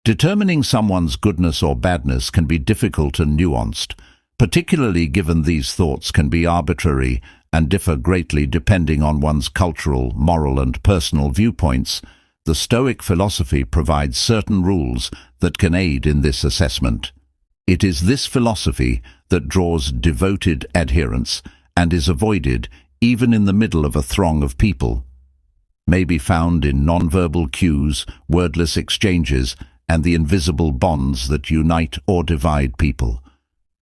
Determining someone's goodness or badness can be difficult and nuanced, particularly given these thoughts can be arbitrary and differ greatly depending on one's cultural, moral, and personal viewpoints. The Stoic philosophy provides certain rules that can aid in this assessment. It is this philosophy that draws devoted adherents and is avoided even in the middle of a throng of people. May be found in nonverbal cues, wordless exchanges, and the invisible bonds that unite or divide people.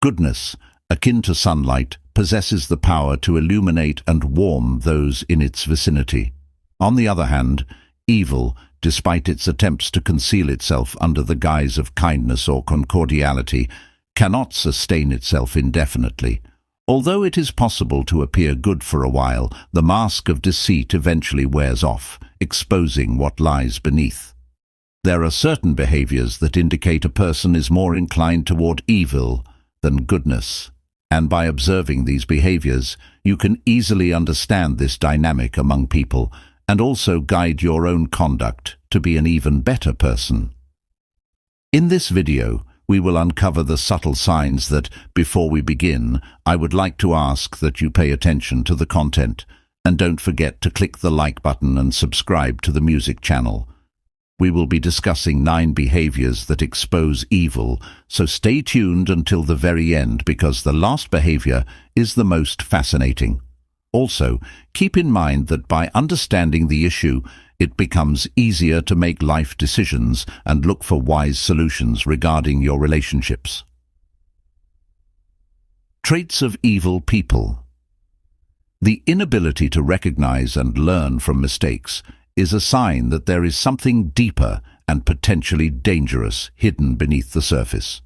Goodness, akin to sunlight, possesses the power to illuminate and warm those in its vicinity. On the other hand, evil, despite its attempts to conceal itself under the guise of kindness or concordiality, cannot sustain itself indefinitely. Although it is possible to appear good for a while, the mask of deceit eventually wears off, exposing what lies beneath. There are certain behaviors that indicate a person is more inclined toward evil than goodness, and by observing these behaviors, you can easily understand this dynamic among people and also guide your own conduct to be an even better person. In this video, we will uncover the subtle signs that, before we begin, I would like to ask that you pay attention to the content, and don't forget to click the like button and subscribe to the music channel. We will be discussing 9 behaviors that expose evil, so stay tuned until the very end because the last behavior is the most fascinating. Also, keep in mind that by understanding the issue, it becomes easier to make life decisions and look for wise solutions regarding your relationships. Traits of evil people. The inability to recognize and learn from mistakes is a sign that there is something deeper and potentially dangerous hidden beneath the surface.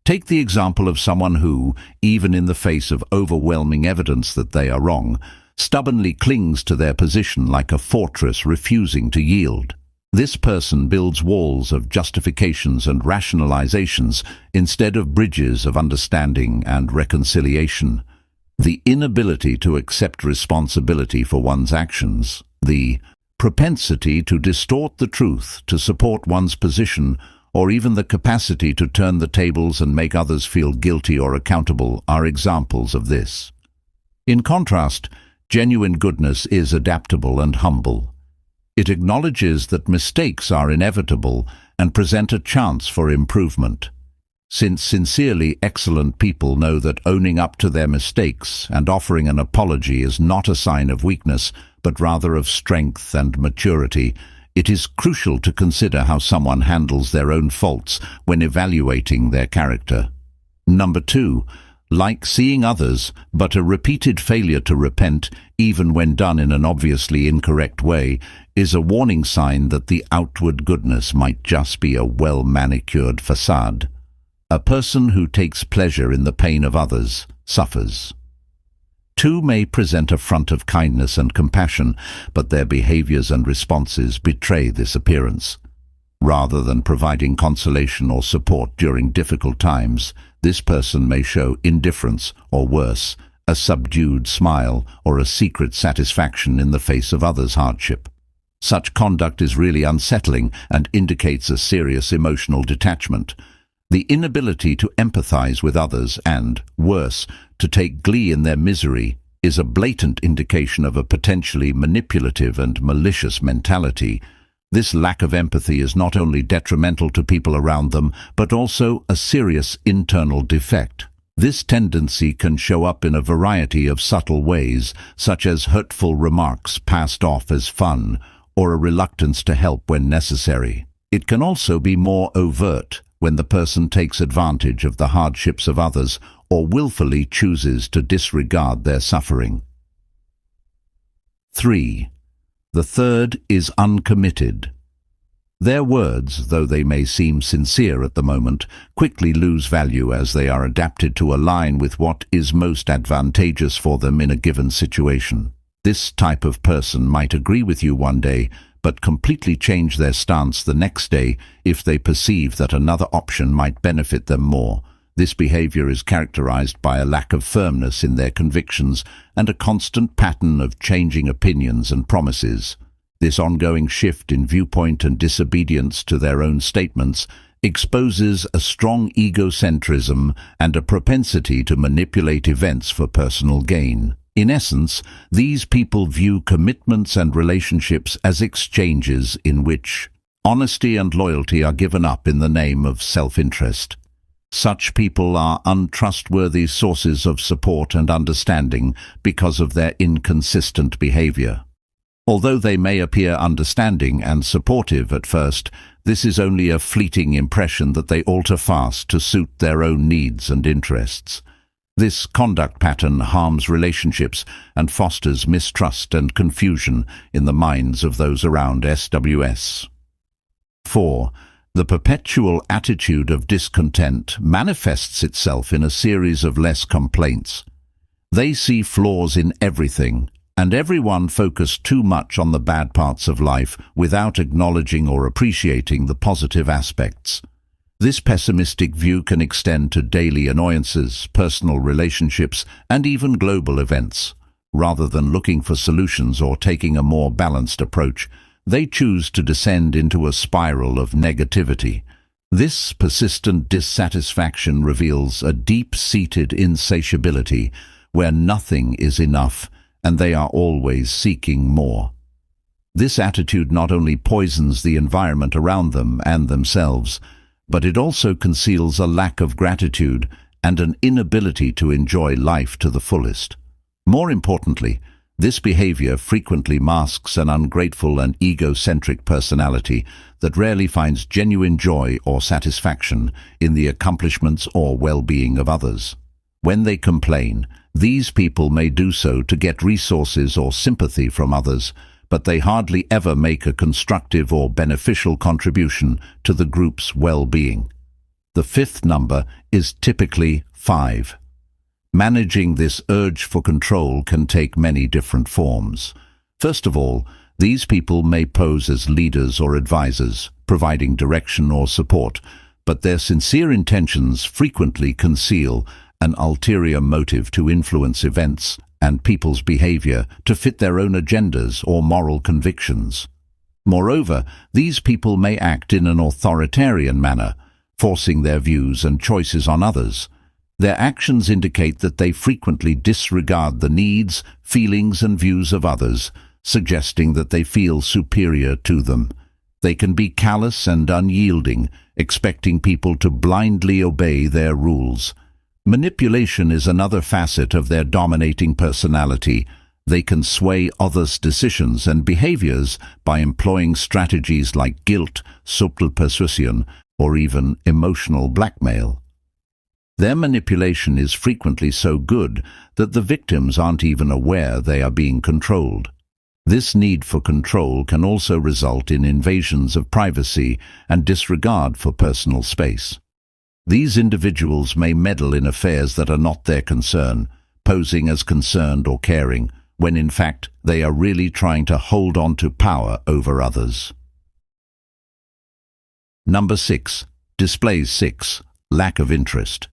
Take the example of someone who, even in the face of overwhelming evidence that they are wrong, stubbornly clings to their position like a fortress refusing to yield. This person builds walls of justifications and rationalizations instead of bridges of understanding and reconciliation. The inability to accept responsibility for one's actions, the propensity to distort the truth to support one's position, or even the capacity to turn the tables and make others feel guilty or accountable are examples of this. In contrast, genuine goodness is adaptable and humble. It acknowledges that mistakes are inevitable and present a chance for improvement. Since sincerely excellent people know that owning up to their mistakes and offering an apology is not a sign of weakness, but rather of strength and maturity, it is crucial to consider how someone handles their own faults when evaluating their character. Number 2, like seeing others, but a repeated failure to repent, even when done in an obviously incorrect way, is a warning sign that the outward goodness might just be a well-manicured facade. A person who takes pleasure in the pain of others suffers. 2 may present a front of kindness and compassion, but their behaviors and responses betray this appearance. Rather than providing consolation or support during difficult times, this person may show indifference or worse, a subdued smile or a secret satisfaction in the face of others' hardship. Such conduct is really unsettling and indicates a serious emotional detachment. The inability to empathize with others and, worse, to take glee in their misery is a blatant indication of a potentially manipulative and malicious mentality. This lack of empathy is not only detrimental to people around them, but also a serious internal defect. This tendency can show up in a variety of subtle ways, such as hurtful remarks passed off as fun, or a reluctance to help when necessary. It can also be more overt, when the person takes advantage of the hardships of others or willfully chooses to disregard their suffering. 3. The third is uncommitted. Their words, though they may seem sincere at the moment, quickly lose value as they are adapted to align with what is most advantageous for them in a given situation. This type of person might agree with you one day, but completely change their stance the next day if they perceive that another option might benefit them more. This behavior is characterized by a lack of firmness in their convictions and a constant pattern of changing opinions and promises. This ongoing shift in viewpoint and disobedience to their own statements exposes a strong egocentrism and a propensity to manipulate events for personal gain. In essence, these people view commitments and relationships as exchanges in which honesty and loyalty are given up in the name of self-interest. Such people are untrustworthy sources of support and understanding because of their inconsistent behavior. Although they may appear understanding and supportive at first, this is only a fleeting impression that they alter fast to suit their own needs and interests. This conduct pattern harms relationships and fosters mistrust and confusion in the minds of those around SWS. 4. The perpetual attitude of discontent manifests itself in a series of less complaints. They see flaws in everything, and everyone focus too much on the bad parts of life without acknowledging or appreciating the positive aspects. This pessimistic view can extend to daily annoyances, personal relationships, and even global events. Rather than looking for solutions or taking a more balanced approach, they choose to descend into a spiral of negativity. This persistent dissatisfaction reveals a deep-seated insatiability where nothing is enough and they are always seeking more. This attitude not only poisons the environment around them and themselves, but it also conceals a lack of gratitude and an inability to enjoy life to the fullest. More importantly, this behavior frequently masks an ungrateful and egocentric personality that rarely finds genuine joy or satisfaction in the accomplishments or well-being of others. When they complain, these people may do so to get resources or sympathy from others, but they hardly ever make a constructive or beneficial contribution to the group's well-being. The fifth number is typically 5. Managing this urge for control can take many different forms. First of all, these people may pose as leaders or advisors, providing direction or support, but their sincere intentions frequently conceal an ulterior motive to influence events and people's behavior to fit their own agendas or moral convictions. Moreover, these people may act in an authoritarian manner, forcing their views and choices on others. Their actions indicate that they frequently disregard the needs, feelings, and views of others, suggesting that they feel superior to them. They can be callous and unyielding, expecting people to blindly obey their rules. Manipulation is another facet of their dominating personality. They can sway others' decisions and behaviors by employing strategies like guilt, subtle persuasion, or even emotional blackmail. Their manipulation is frequently so good that the victims aren't even aware they are being controlled. This need for control can also result in invasions of privacy and disregard for personal space. These individuals may meddle in affairs that are not their concern, posing as concerned or caring, when in fact they are really trying to hold on to power over others. Number 6. Displays 6. Lack of interest.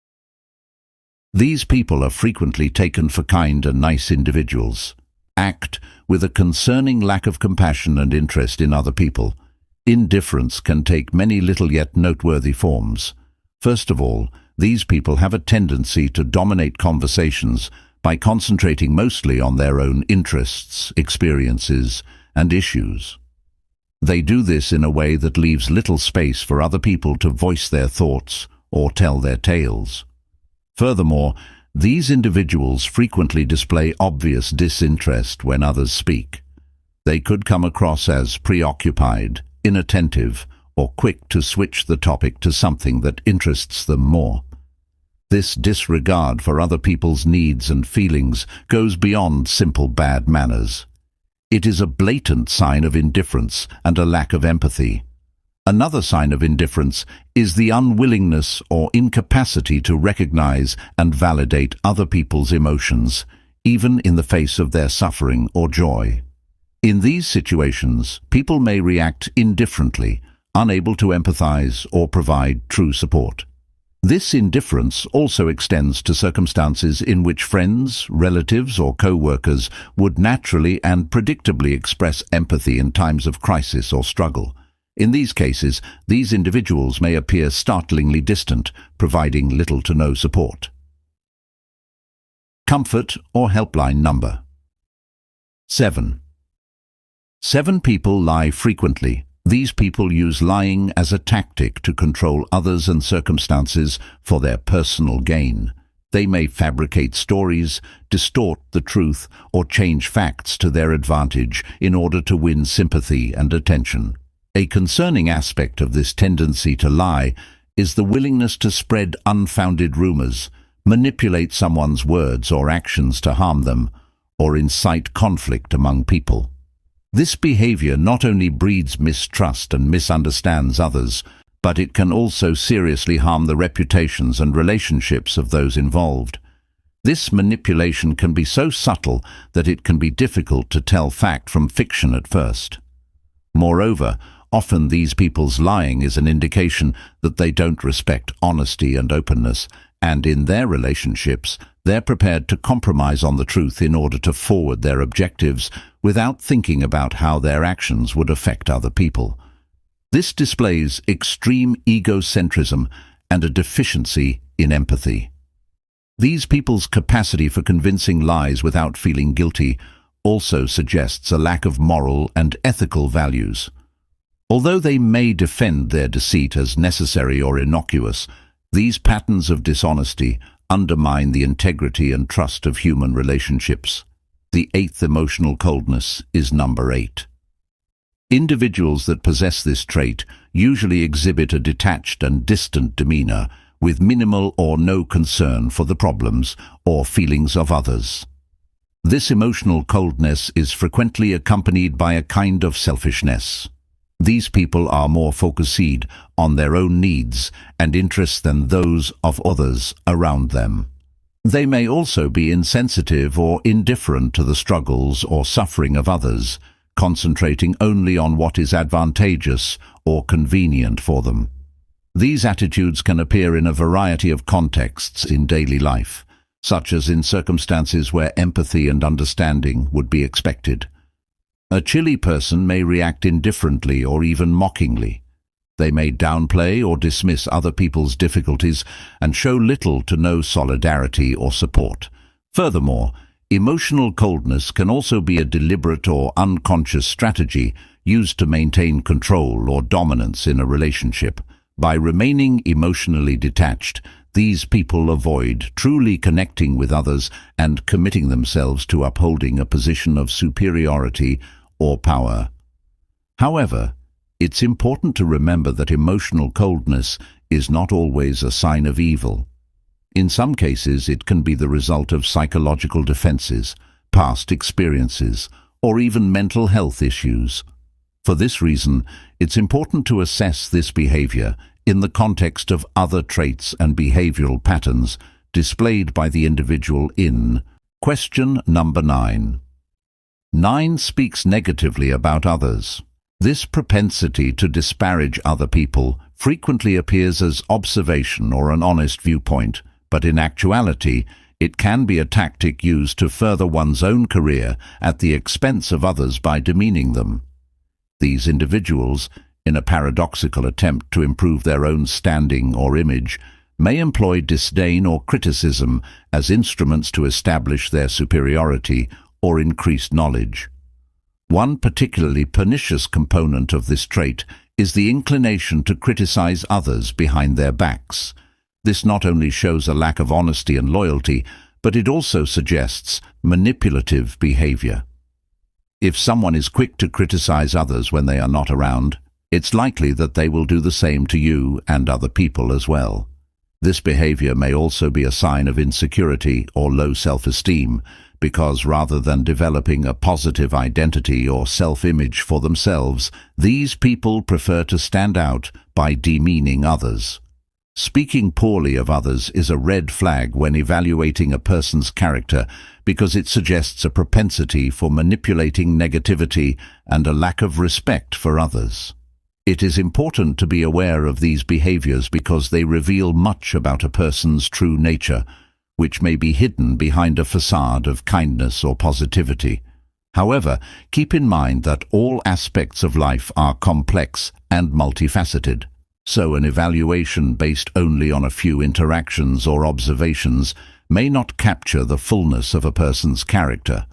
These people are frequently taken for kind and nice individuals, act with a concerning lack of compassion and interest in other people. Indifference can take many little yet noteworthy forms. First of all, these people have a tendency to dominate conversations by concentrating mostly on their own interests, experiences, and issues. They do this in a way that leaves little space for other people to voice their thoughts or tell their tales. Furthermore, these individuals frequently display obvious disinterest when others speak. They could come across as preoccupied, inattentive, or quick to switch the topic to something that interests them more. This disregard for other people's needs and feelings goes beyond simple bad manners. It is a blatant sign of indifference and a lack of empathy. Another sign of indifference is the unwillingness or incapacity to recognize and validate other people's emotions, even in the face of their suffering or joy. In these situations, people may react indifferently, unable to empathize or provide true support. This indifference also extends to circumstances in which friends, relatives, or co-workers would naturally and predictably express empathy in times of crisis or struggle. In these cases, these individuals may appear startlingly distant, providing little to no support. Comfort or helpline number. 7. 7 people lie frequently. These people use lying as a tactic to control others and circumstances for their personal gain. They may fabricate stories, distort the truth, or change facts to their advantage in order to win sympathy and attention. A concerning aspect of this tendency to lie is the willingness to spread unfounded rumors, manipulate someone's words or actions to harm them, or incite conflict among people. This behavior not only breeds mistrust and misunderstands others, but it can also seriously harm the reputations and relationships of those involved. This manipulation can be so subtle that it can be difficult to tell fact from fiction at first. Moreover, often these people's lying is an indication that they don't respect honesty and openness, and in their relationships, they're prepared to compromise on the truth in order to forward their objectives without thinking about how their actions would affect other people. This displays extreme egocentrism and a deficiency in empathy. These people's capacity for convincing lies without feeling guilty also suggests a lack of moral and ethical values. Although they may defend their deceit as necessary or innocuous, these patterns of dishonesty undermine the integrity and trust of human relationships. The 8th emotional coldness is number 8. Individuals that possess this trait usually exhibit a detached and distant demeanor, with minimal or no concern for the problems or feelings of others. This emotional coldness is frequently accompanied by a kind of selfishness. These people are more focused on their own needs and interests than those of others around them. They may also be insensitive or indifferent to the struggles or suffering of others, concentrating only on what is advantageous or convenient for them. These attitudes can appear in a variety of contexts in daily life, such as in circumstances where empathy and understanding would be expected. A chilly person may react indifferently or even mockingly. They may downplay or dismiss other people's difficulties and show little to no solidarity or support. Furthermore, emotional coldness can also be a deliberate or unconscious strategy used to maintain control or dominance in a relationship. By remaining emotionally detached, these people avoid truly connecting with others and committing themselves to upholding a position of superiority or power. However, it's important to remember that emotional coldness is not always a sign of evil. In some cases, it can be the result of psychological defenses, past experiences, or even mental health issues. For this reason, it's important to assess this behavior in the context of other traits and behavioral patterns displayed by the individual in question number 9. 9 speaks negatively about others. This propensity to disparage other people frequently appears as observation or an honest viewpoint, but in actuality, it can be a tactic used to further one's own career at the expense of others by demeaning them. These individuals, in a paradoxical attempt to improve their own standing or image, may employ disdain or criticism as instruments to establish their superiority or increased knowledge. One particularly pernicious component of this trait is the inclination to criticize others behind their backs. This not only shows a lack of honesty and loyalty, but it also suggests manipulative behavior. If someone is quick to criticize others when they are not around, it's likely that they will do the same to you and other people as well. This behavior may also be a sign of insecurity or low self-esteem, because rather than developing a positive identity or self-image for themselves, these people prefer to stand out by demeaning others. Speaking poorly of others is a red flag when evaluating a person's character because it suggests a propensity for manipulating negativity and a lack of respect for others. It is important to be aware of these behaviors because they reveal much about a person's true nature, which may be hidden behind a facade of kindness or positivity. However, keep in mind that all aspects of life are complex and multifaceted, so an evaluation based only on a few interactions or observations may not capture the fullness of a person's character.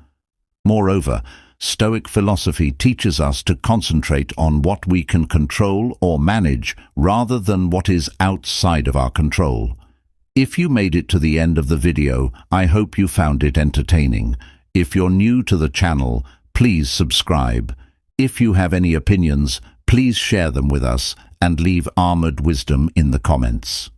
Moreover, Stoic philosophy teaches us to concentrate on what we can control or manage rather than what is outside of our control. If you made it to the end of the video, I hope you found it entertaining. If you're new to the channel, please subscribe. If you have any opinions, please share them with us and leave armored wisdom in the comments.